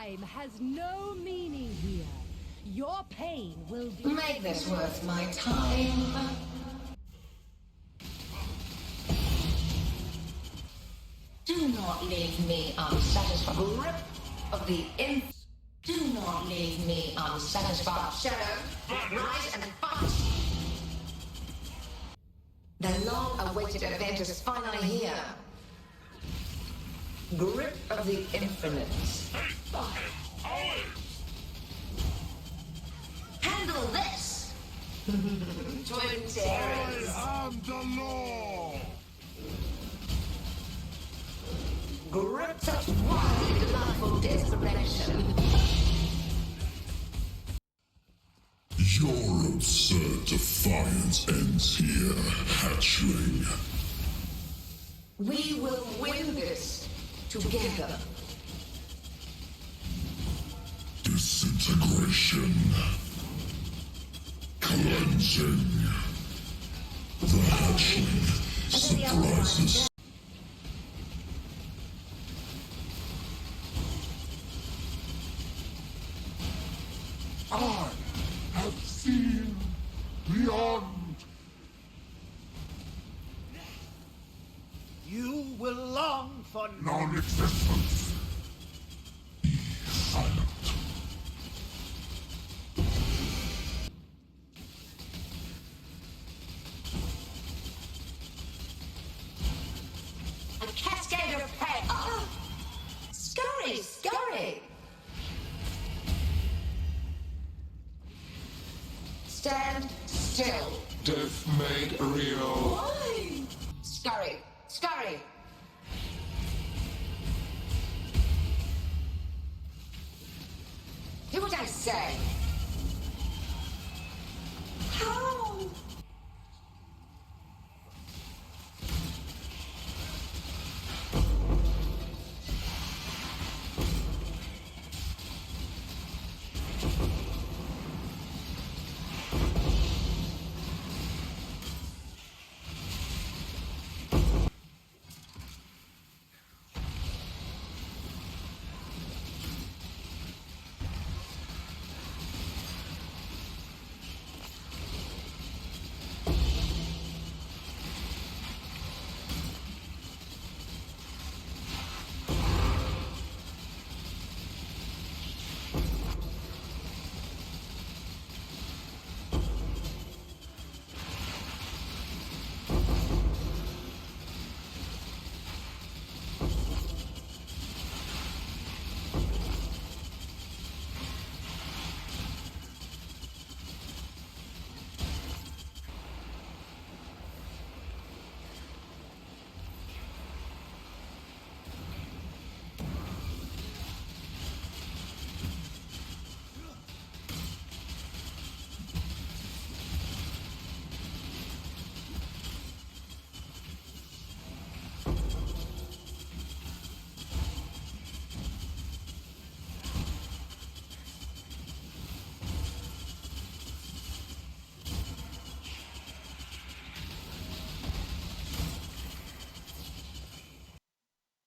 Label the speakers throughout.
Speaker 1: Time has no meaning here. Your pain will be...
Speaker 2: Make this worth my time. Do not leave me unsatisfied. Grip of the Do not leave me unsatisfied. Shadow, rise and fight. The long-awaited event is finally here. Grip of the infinite. Handle this! Twin terrors.
Speaker 3: I am the law!
Speaker 2: Grip such wild, delightful desperation.
Speaker 3: Your absurd defiance ends here, hatchling.
Speaker 2: We will win this together.
Speaker 3: Disintegration. Cleansing. The hatchling surprises. I have seen beyond.
Speaker 4: You will long for
Speaker 3: Non-existence. Be silent.
Speaker 2: A cascade of prey. Scurry, scurry. Stand still.
Speaker 3: Death made real.
Speaker 2: Why? Scurry, scurry. Do what I say. How?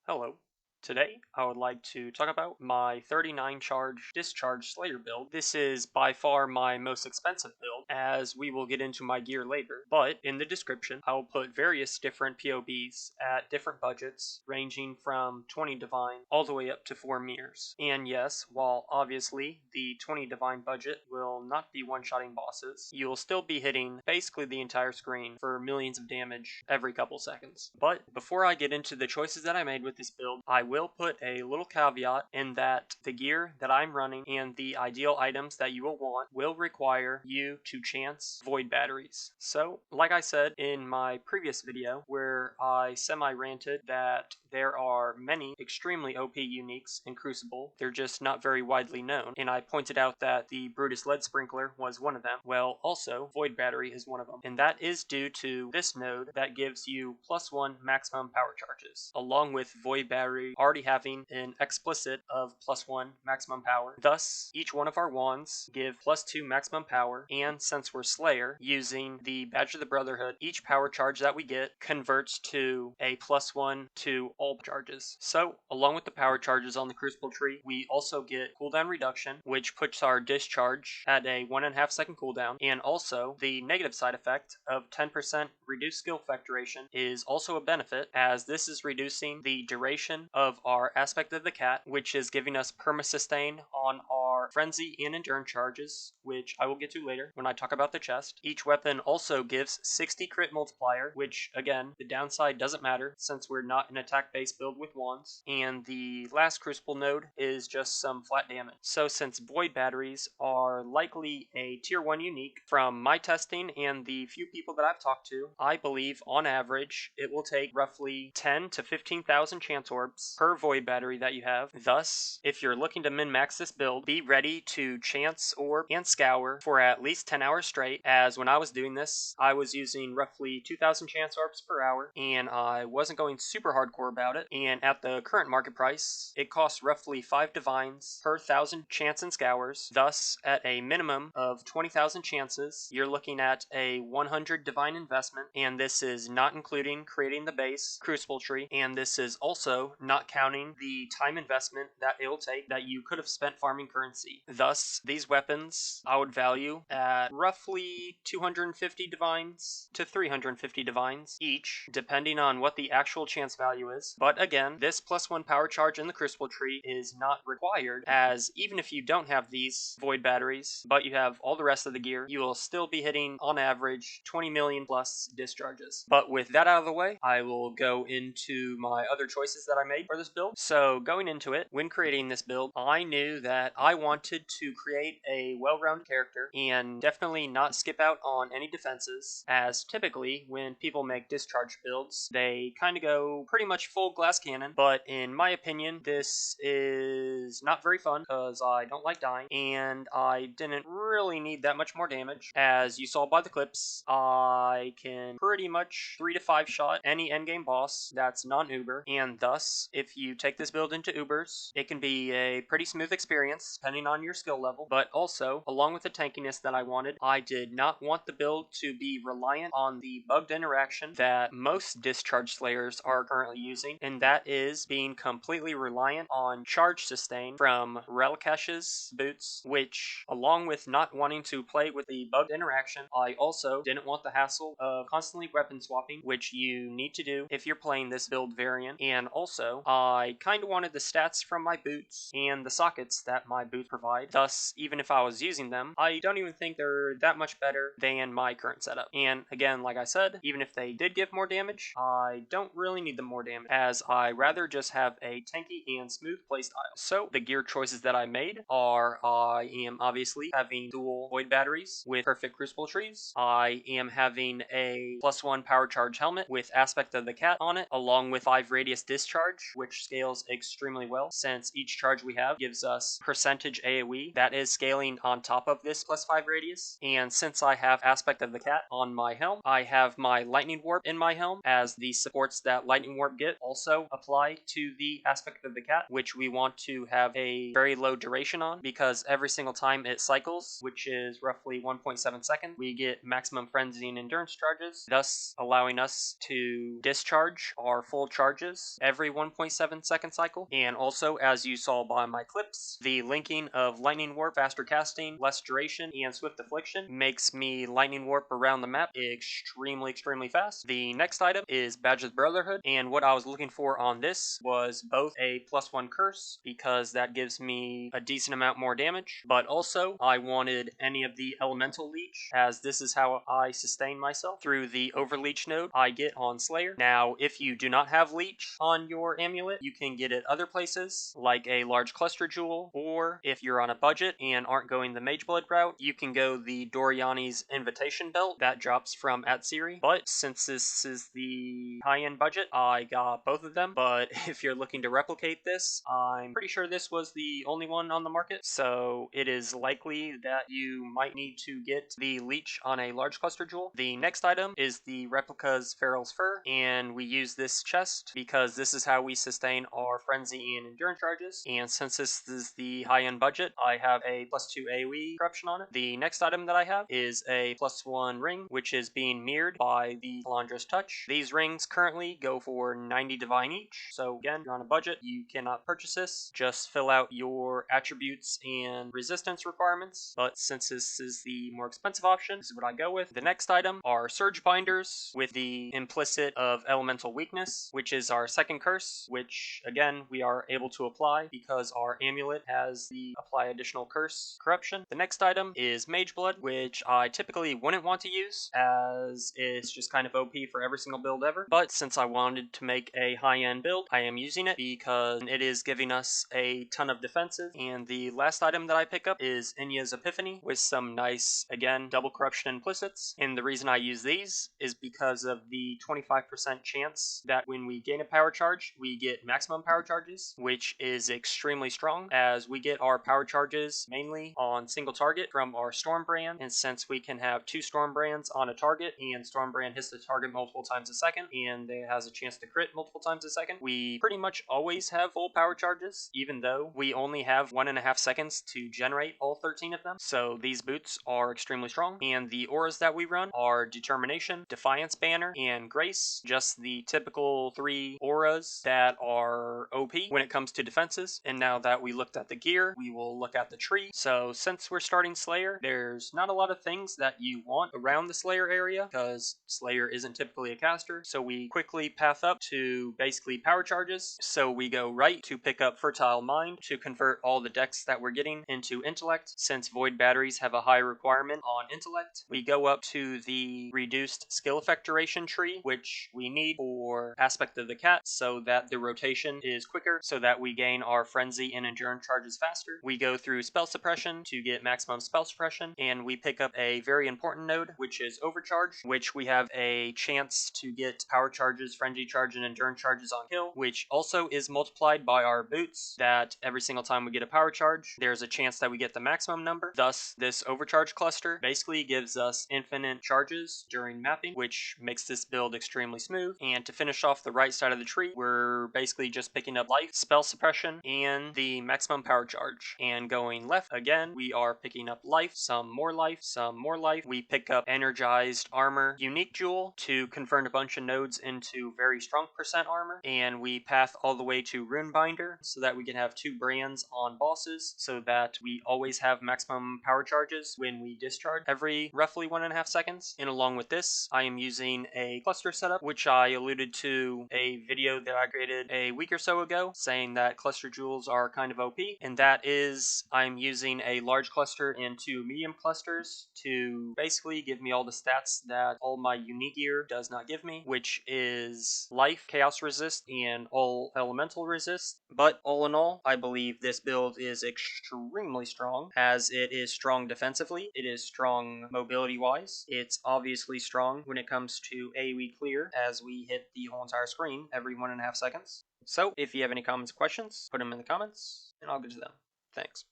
Speaker 5: Hello. Today, I would like to talk about my 39 Charge Discharge Slayer build. This is by far my most expensive build, as we will get into my gear later, but in the description, I will put various different POBs at different budgets, ranging from 20 Divine all the way up to 4 Mirrors. And yes, while obviously the 20 Divine budget will not be one-shotting bosses, you'll still be hitting basically the entire screen for millions of damage every couple seconds. But before I get into the choices that I made with this build, I will put a little caveat in that the gear that I'm running and the ideal items that you will want will require you to chance void batteries. So, like I said in my previous video where I semi-ranted that there are many extremely OP uniques in Crucible, they're just not very widely known, and I pointed out that the Brutus Lead Sprinkler was one of them. Well, also, Void Battery is one of them, and that is due to this node that gives you +1 maximum power charges, along with Void Battery already having an explicit of +1 maximum power. Thus, each one of our wands give +2 maximum power and since we're Slayer, using the Badge of the Brotherhood, each power charge that we get converts to a +1 to all charges. So, along with the power charges on the Crucible tree, we also get cooldown reduction, which puts our discharge at a 1.5 second cooldown, and also the negative side effect of 10% reduced skill effect duration is also a benefit, as this is reducing the duration of our Aspect of the Cat, which is giving us perma-sustain on our Frenzy and Endurance charges, which I will get to later when I talk about the chest. Each weapon also gives 60 crit multiplier, which again, the downside doesn't matter since we're not an attack-based build with wands. And the last Crucible node is just some flat damage. So since Void Batteries are likely a tier 1 unique, from my testing and the few people that I've talked to, I believe on average it will take roughly 10 to 15,000 chance orbs per Void Battery that you have. Thus, if you're looking to min-max this build, be ready to chance orb and scour for at least 10 hours straight, as when I was doing this, I was using roughly 2,000 chance orbs per hour, and I wasn't going super hardcore about it, and at the current market price, it costs roughly 5 divines per 1,000 chance and scours. Thus, at a minimum of 20,000 chances, you're looking at a 100 divine investment, and this is not including creating the base Crucible tree, and this is also not counting the time investment that it'll take that you could have spent farming currency. Thus, these weapons I would value at roughly 250 divines to 350 divines each, depending on what the actual chance value is. But again, this +1 power charge in the Crucible tree is not required, as even if you don't have these Void Batteries, but you have all the rest of the gear, you will still be hitting on average 20 million plus discharges. But with that out of the way, I will go into my other choices that I made for this build. So going into it, when creating this build, I knew that I wanted to create a well-rounded character and definitely not skip out on any defenses, as typically when people make discharge builds, they kind of go pretty much full glass cannon, but in my opinion, this is not very fun because I don't like dying, and I didn't really need that much more damage. As you saw by the clips, I can pretty much 3 to 5 shot any endgame boss that's non-Uber, and thus, if you take this build into Ubers, it can be a pretty smooth experience depending on your skill level. But also, along with the tankiness that I wanted, I did not want the build to be reliant on the bugged interaction that most Discharge Slayers are currently using, and that is being completely reliant on charge sustain from Ralakesh's boots, which, along with not wanting to play with the bugged interaction, I also didn't want the hassle of constantly weapon swapping, which you need to do if you're playing this build variant. And also, I kind of wanted the stats from my boots and the sockets that my boots provide. Thus, even if I was using them, I don't even think they're that much better than my current setup. And again, like I said, even if they did give more damage, I don't really need them more damage, as I rather just have a tanky and smooth playstyle. So the gear choices that I made are, I am obviously having dual Void Batteries with perfect Crucible trees. I am having a +1 power charge helmet with Aspect of the Cat on it, along with 5 radius discharge, which scales extremely well since each charge we have gives us percentage AoE that is scaling on top of this +5 radius. And since I have Aspect of the Cat on my helm, I have my Lightning Warp in my helm, as the supports that Lightning Warp get also apply to the Aspect of the Cat, which we want to have a very low duration on, because every single time it cycles, which is roughly 1.7 seconds, we get maximum frenzy and endurance charges, thus allowing us to discharge our full charges every 1.7 second cycle. And also, as you saw by my clips, the linking of Lightning Warp, faster casting, less duration, and Swift Affliction makes me Lightning Warp around the map extremely fast. The next item is Badge of the Brotherhood, and what I was looking for on this was both a +1 curse, because that gives me a decent amount more damage, but also I wanted any of the elemental leech, as this is how I sustain myself through the overleech node I get on Slayer. Now, if you do not have leech on your amulet, you can get it other places, like a large cluster jewel, or if you're on a budget and aren't going the Mageblood route, you can go the Doriani's Invitation Belt that drops from Atsiri. But since this is the high-end budget, I got both of them. But if you're looking to replicate this, I'm pretty sure this was the only one on the market, so it is likely that you might need to get the leech on a large cluster jewel. The next item is the replica's Feral's Fur, and we use this chest because this is how we sustain our frenzy and endurance charges. And since this is the high-end budget, I have a +2 AoE corruption on it. The next item item that I have is a +1 ring, which is being mirrored by the Calandra's Touch. These rings currently go for 90 divine each, so again, if you're on a budget, you cannot purchase this. Just fill out your attributes and resistance requirements, but since this is the more expensive option, this is what I go with. The next item are Surge Binders with the implicit of Elemental Weakness, which is our second curse, which again, we are able to apply because our amulet has the apply additional curse corruption. The next item is Mage Blood, which I typically wouldn't want to use as it's just kind of OP for every single build ever, but since I wanted to make a high-end build, I am using it because it is giving us a ton of defenses. And the last item that I pick up is Inya's Epiphany with some nice, again, double corruption implicits. And the reason I use these is because of the 25% chance that when we gain a power charge, we get maximum power charges, which is extremely strong as we get our power charges mainly on single target from our Storm Brand. And since we can have 2 Storm Brands on a target and Storm Brand hits the target multiple times a second and it has a chance to crit multiple times a second, we pretty much always have full power charges, even though we only have 1.5 seconds to generate all 13 of them. So these boots are extremely strong. And the auras that we run are Determination, Defiance Banner, and Grace. Just the typical 3 auras that are OP when it comes to defenses. And now that we looked at the gear, we will look at the tree. So since we're starting Slayer, there's not a lot of things that you want around the Slayer area because Slayer isn't typically a caster. So we quickly path up to basically power charges. So we go right to pick up Fertile Mind to convert all the decks that we're getting into Intellect, since Void batteries have a high requirement on Intellect. We go up to the reduced skill effect duration tree, which we need for Aspect of the Cat so that the rotation is quicker, so that we gain our Frenzy and Endurance charges faster. We go through Spell Suppression to get maximum spell suppression, and we pick up a very important node, which is Overcharge, which we have a chance to get power charges, frenzy charge, and endurance charges on kill, which also is multiplied by our boots, that every single time we get a power charge, there's a chance that we get the maximum number. Thus, this overcharge cluster basically gives us infinite charges during mapping, which makes this build extremely smooth. And to finish off the right side of the tree, we're basically just picking up life, spell suppression, and the maximum power charge. And going left again, we are picking up life, some more life, some more life. We pick up energized armor, unique jewel to convert a bunch of nodes into very strong percent armor, and we path all the way to Rune Binder so that we can have 2 brands on bosses so that we always have maximum power charges when we discharge every roughly 1.5 seconds. And along with this, I am using a cluster setup, which I alluded to a video that I created a week or so ago saying that cluster jewels are kind of OP, and that is I'm using a large cluster and 2 medium clusters to basically give me all the stats that all my unique gear does not give me, which is life, chaos resist, and all elemental resist. But all in all, I believe this build is extremely strong, as it is strong defensively, it is strong mobility wise, it's obviously strong when it comes to AoE clear, as we hit the whole entire screen every 1.5 seconds. So if you have any comments or questions, put them in the comments and I'll get to them. Thanks.